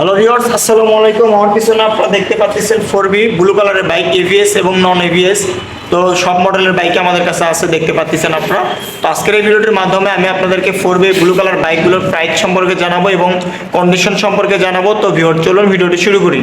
Hello viewers, আসসালামু আলাইকুম। আমার পিছনে আপনারা দেখতে পাচ্ছেন 4B ব্লু কালারের বাইক, এভিএস এবং নন এভিএস। তো সব মডেলের বাইক আমাদের কাছে আছে, দেখতে পাচ্ছেন আপনারা। তো আজকের এই ভিডিওটির মাধ্যমে আমি আপনাদেরকে 4B ব্লু কালার বাইকগুলোর প্রাইস সম্পর্কে জানাবো এবং কন্ডিশন সম্পর্কে জানাবো। তো ভিউয়ার, চলুন ভিডিওটি শুরু করি।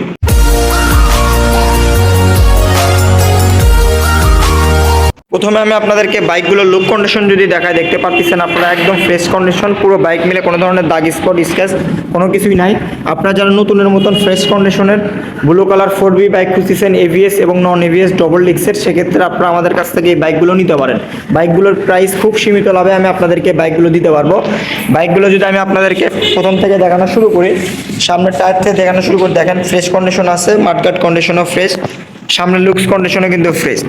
প্রথমে আমি আপনাদেরকে বাইকগুলোর লুক কন্ডিশন যদি দেখায়, দেখতে পাচ্ছেন আপনারা একদম ফ্রেশ কন্ডিশন, পুরো বাইক মিলে কোনো ধরনের দাগ, স্পট, স্ক্র্যাচ কোনো কিছুই নাই। আপনারা যারা নতুনের মতন ফ্রেশ কন্ডিশনের ব্লু কালার 4B বাইক খুঁজতেছেন এভিএস এবং নন এভিএস ডবল ডিস্কের, সেক্ষেত্রে আপনারা আমাদের কাছ থেকে এই বাইকগুলো নিতে পারেন। বাইকগুলোর প্রাইস খুব সীমিত লাভে আমি আপনাদেরকে বাইকগুলো দিতে পারবো। বাইকগুলো যদি আমি আপনাদেরকে প্রথম থেকে দেখানো শুরু করি, সামনের টায়ার থেকে দেখানো শুরু করে, দেখেন ফ্রেশ কন্ডিশন আছে, মাডগার্ড কন্ডিশনও ফ্রেশ, সামনের লুকস কন্ডিশনও কিন্তু ফ্রেশ।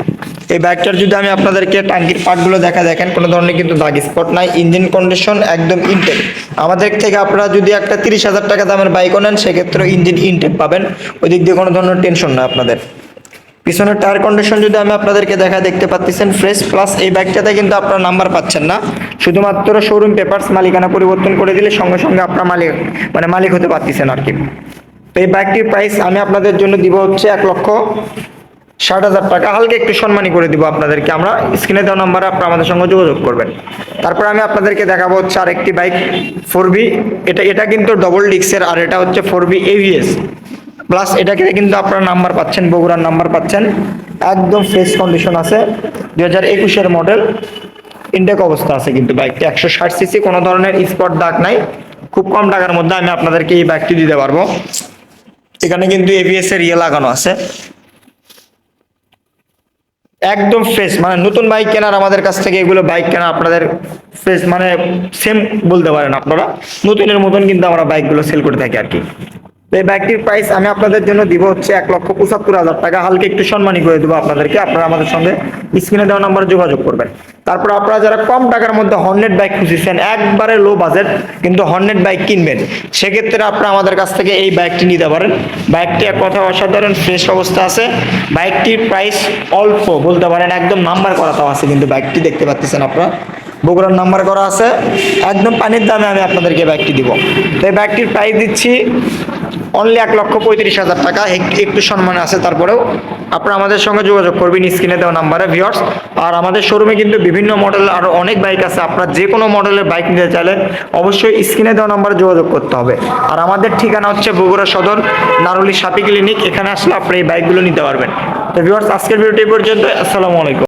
এই বাইকটার যদি আমি আপনাদেরকে টাঙ্কির পার্টগুলো দেখেন কোনো ধরনের কিন্তু দাগ স্পট নাই, ইঞ্জিন কন্ডিশন একদম ইনটেক। আমাদের থেকে আপনারা যদি একটা 30,000 টাকা দামের বাইকও নেন, সেক্ষেত্রে ইঞ্জিন ইনটেক পাবেন, ওই দিক দিয়ে কোনো ধরনের টেনশন না আপনাদের। পিছনের টায়ার কন্ডিশন যদি আমি আপনাদেরকে দেখতে পাচ্ছেন ফ্রেশ, প্লাস এই বাইকটাতে কিন্তু আপনারা নাম্বার পাচ্ছেন না, শুধুমাত্র শোরুম পেপারস, মালিকানা পরিবর্তন করে দিলে সঙ্গে সঙ্গে আপনার মালিক হতে পারতেছেন আর কি। তো এই বাইকটির প্রাইস আমি আপনাদের জন্য দিব হচ্ছে 1,60,000 টাকা, হালকা একটু সম্মানী করে দিব আপনাদেরকে আমরা। স্ক্রিনে দেওয়া নাম্বারে আপনারা আমাদের সঙ্গে যোগাযোগ করবেন। তারপর আমি আপনাদেরকে দেখাবো হচ্ছে আরেকটি বাইক 4B, এটা কিন্তু ডবল ডিস্কের, আর এটা হচ্ছে 4B এভিএস প্লাস। এটাকে কিন্তু আপনারা নাম্বার পাচ্ছেন, বগুড়ার নাম্বার পাচ্ছেন, একদম ফ্রেশ কন্ডিশন আছে, 2021-এর মডেল, ইনটেক অবস্থা আছে কিন্তু বাইকটি। 160 সিসি, কোনো ধরনের স্পট দাগ নাই। খুব কম টাকার মধ্যে আমি আপনাদেরকে এই বাইকটি দিতে পারবো। এখানে কিন্তু এভিএস এর লাগানো আছে, একদম ফ্রেশ, মানে নতুন বাইক কেনার আমাদের কাছ থেকে এগুলো বাইক কেনা আপনাদের ফ্রেশ, মানে সেম বলতে পারেন আপনারা, নতুনের মতন কিন্তু আমরা বাইকগুলো সেল করে থাকি আর কি। এই বাইকটির প্রাইস আমি আপনাদের জন্য দিব হচ্ছে 1,75,000 টাকা, হালকা একটু সম্মানী করে দেবো আপনাদেরকে। আপনারা আমাদের সঙ্গে স্ক্রিনে দেওয়া নাম্বারে যোগাযোগ করবেন। তারপর আপনারা যারা কম টাকার মধ্যে হর্নেট বাইক খুঁজছেন, একবারে লো বাজেট কিন্তু হর্নেট বাইক কিনবেন, সেক্ষেত্রে আপনারা আমাদের কাছ থেকে এই বাইকটি নিতে পারেন। বাইকটি এক কথা অসাধারণ ফ্রেশ অবস্থা আছে। বাইকটির প্রাইস অল্প বলতে পারেন, একদম নাম্বার করাটাও আছে কিন্তু বাইকটি, দেখতে পাচ্ছেন আপনারা, বগুড়ার নাম্বার করা আছে, একদম পানির দামে আমি আপনাদেরকে বাইকটি দিব। তো এই বাইকটির প্রাইস দিচ্ছি অনলি 1,35,000 টাকা, একটু সম্মান আছে। তারপরেও আপনারা আমাদের সঙ্গে যোগাযোগ করবেন স্ক্রিনে দেওয়া নাম্বারে ভিউয়ার্স। আর আমাদের শোরুমে কিন্তু বিভিন্ন মডেল আরও অনেক বাইক আছে, আপনারা যে কোনো মডেলের বাইক নিতে চাইলে অবশ্যই স্ক্রিনে দেওয়া নাম্বারে যোগাযোগ করতে হবে। আর আমাদের ঠিকানা হচ্ছে বগুড়া সদর, নারুলি সাপি ক্লিনিক, এখানে আসলে আপনি এই বাইকগুলো নিতে পারবেন। তো ভিউয়ার্স, আজকের ভিডিওটি এই পর্যন্ত। আসসালামু আলাইকুম।